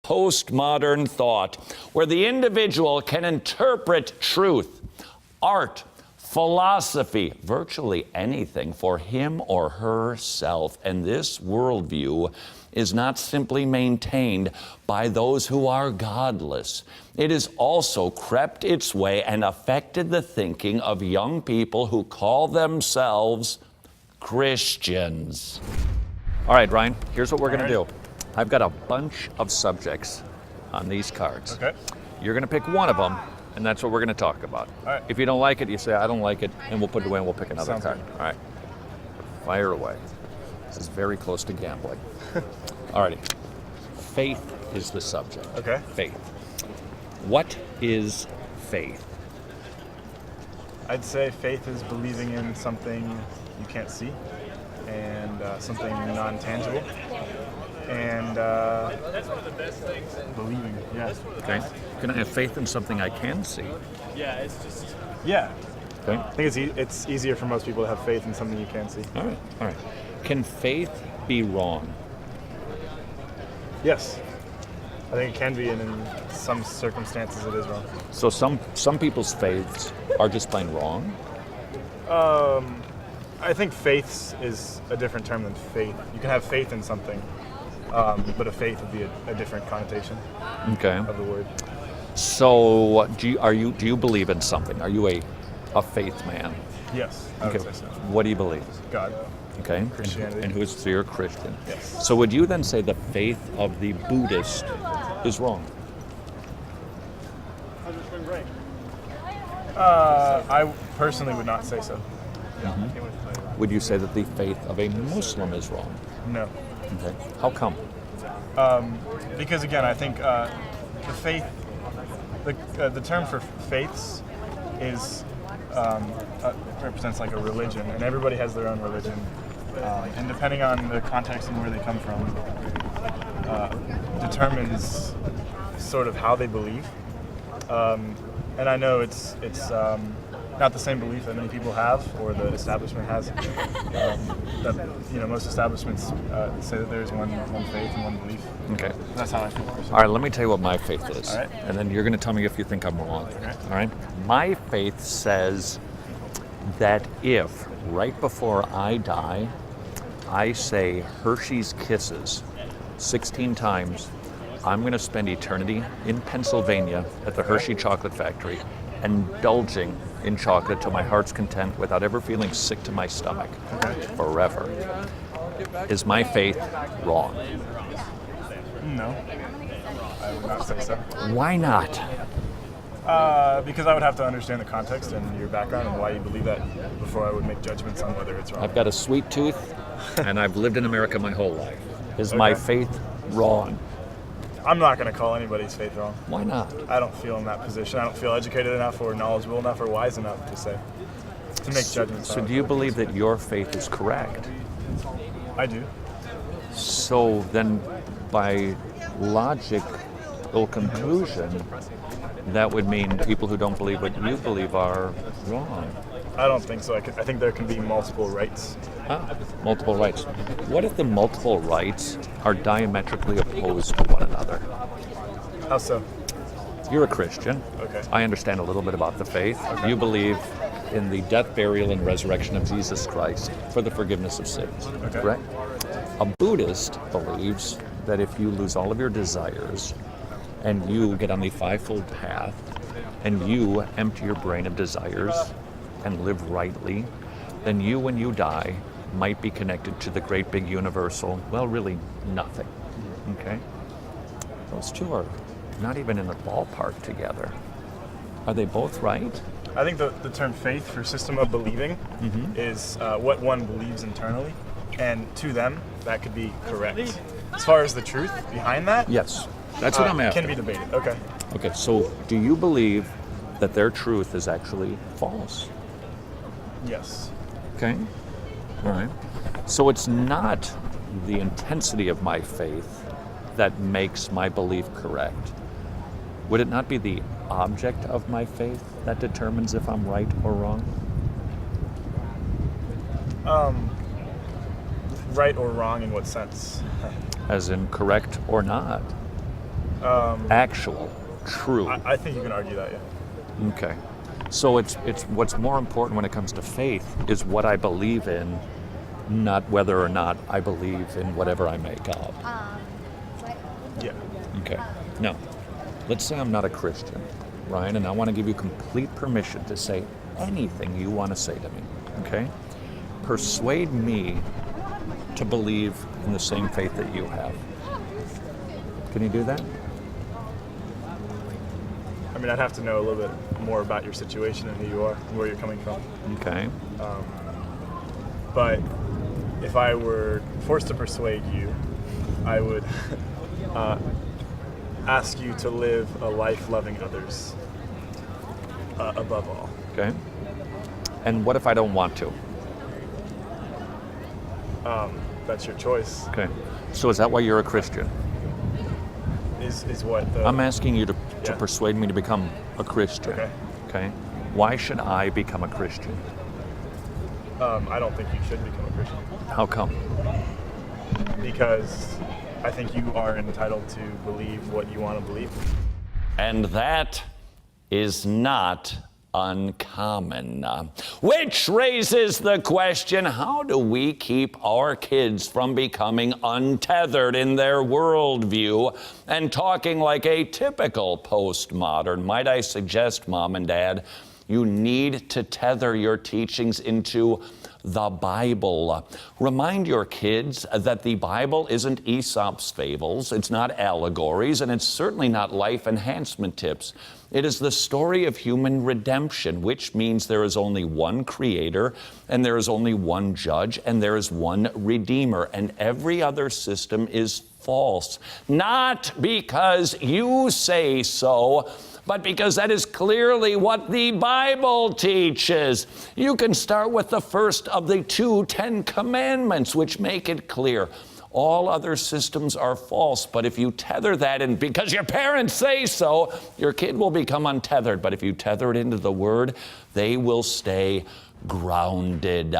postmodern thought, where the individual can interpret truth, art, philosophy, virtually anything for him or herself. And this worldview is not simply maintained by those who are godless. It has also crept its way and affected the thinking of young people who call themselves Christians. All right, Ryan, here's what we're going to do. I've got a bunch of subjects on these cards. Okay. You're going to pick one of them, and that's what we're going to talk about. All right. If you don't like it, you say, I don't like it, and we'll put it away and we'll pick another Sounds card. good. All right. Fire away. This is very close to gambling. All righty. Faith is the subject. Okay. Faith. What is faith? I'd say faith is believing in something you can't see and something non-tangible. And believing, yeah. Okay. Can I have faith in something I can see? Yeah. Okay. I think it's easier for most people to have faith in something you can see. All right. All right. Can faith be wrong? Yes. I think it can be, and in some circumstances it is wrong. So some people's faiths are just plain wrong? I think faiths is a different term than faith. You can have faith in something, but a faith would be a different connotation Okay. of the word. So do you believe in something? Are you a faith man? Yes, I would say so. What do you believe? God. Okay. Christianity. And who's so you're a Christian? Yes. So would you then say the faith of the Buddhist is wrong? I personally would not say so. Would you say that the faith of a Muslim is wrong? No. Okay. How come? Because again, I think the faith, the term for faiths is represents like a religion, and everybody has their own religion, and depending on the context and where they come from, determines sort of how they believe. And I know it's not the same belief that many people have, or the establishment has. That most establishments say that there's one faith and one belief. Okay. That's how I feel personally. All right, let me tell you what my faith is. All right. And then you're going to tell me if you think I'm wrong. Okay. All right? My faith says that if right before I die, I say Hershey's Kisses 16 times, I'm going to spend eternity in Pennsylvania at the Hershey Chocolate Factory, indulging in chocolate to my heart's content without ever feeling sick to my stomach. Okay. Forever. Is my faith wrong? No, I would not say so. Why not? Because I would have to understand the context and your background and why you believe that before I would make judgments on whether it's wrong. I've got a sweet tooth, and I've lived in America my whole life. Is my faith wrong? I'm not going to call anybody's faith wrong. Why not? I don't feel in that position. I don't feel educated enough or knowledgeable enough or wise enough to make judgments. So do you believe that your faith is correct? I do. So then, by logical conclusion, that would mean people who don't believe what you believe are wrong. I don't think so. I think there can be multiple rights. Multiple rights. What if the multiple rights are diametrically opposed to one another? How so? You're a Christian. Okay. I understand a little bit about the faith. You believe in the death, burial, and resurrection of Jesus Christ for the forgiveness of sins. Okay. Correct? A Buddhist believes that if you lose all of your desires and you get on the fivefold path and you empty your brain of desires and live rightly, then you, when you die, might be connected to the great big universal, well, really nothing. Okay? Those two are not even in the ballpark together. Are they both right? I think the term faith for system of believing is what one believes internally, and to them, that could be correct. As far as the truth behind that, Yes. That's what I'm after. can be debated. Okay. Okay, so do you believe that their truth is actually false? Yes. Okay. All right. So it's not the intensity of my faith that makes my belief correct. Would it not be the object of my faith that determines if I'm right or wrong? Right or wrong in what sense? As in correct or not? Actual, true. I think you can argue that, yeah. Okay. So it's what's more important when it comes to faith is what I believe in, not whether or not I believe in whatever I make up. Yeah. Okay. Now, let's say I'm not a Christian, Ryan, and I want to give you complete permission to say anything you want to say to me, okay? Persuade me to believe in the same faith that you have. Can you do that? I mean, I'd have to know a little bit more about your situation and who you are and where you're coming from. Okay. But if I were forced to persuade you, I would ask you to live a life loving others above all. Okay. And what if I don't want to? That's your choice. Okay. So is that why you're a Christian? Is what the... I'm asking you to Yeah. persuade me to become a Christian. Okay. Okay. Why should I become a Christian? I don't think you should become a Christian. How come? Because I think you are entitled to believe what you want to believe. And that is not uncommon. Which raises the question, how do we keep our kids from becoming untethered in their worldview and talking like a typical postmodern? Might I suggest, Mom and Dad, you need to tether your teachings into the Bible. Remind your kids that the Bible isn't Aesop's fables, it's not allegories, and it's certainly not life enhancement tips. It is the story of human redemption, which means there is only one creator, and there is only one judge, and there is one redeemer, and every other system is false. Not because you say so, but because that is clearly what the Bible teaches. You can start with the first of the 2 Ten Commandments, which make it clear. All other systems are false, but if you tether that in because your parents say so, your kid will become untethered. But if you tether it into the Word, they will stay grounded.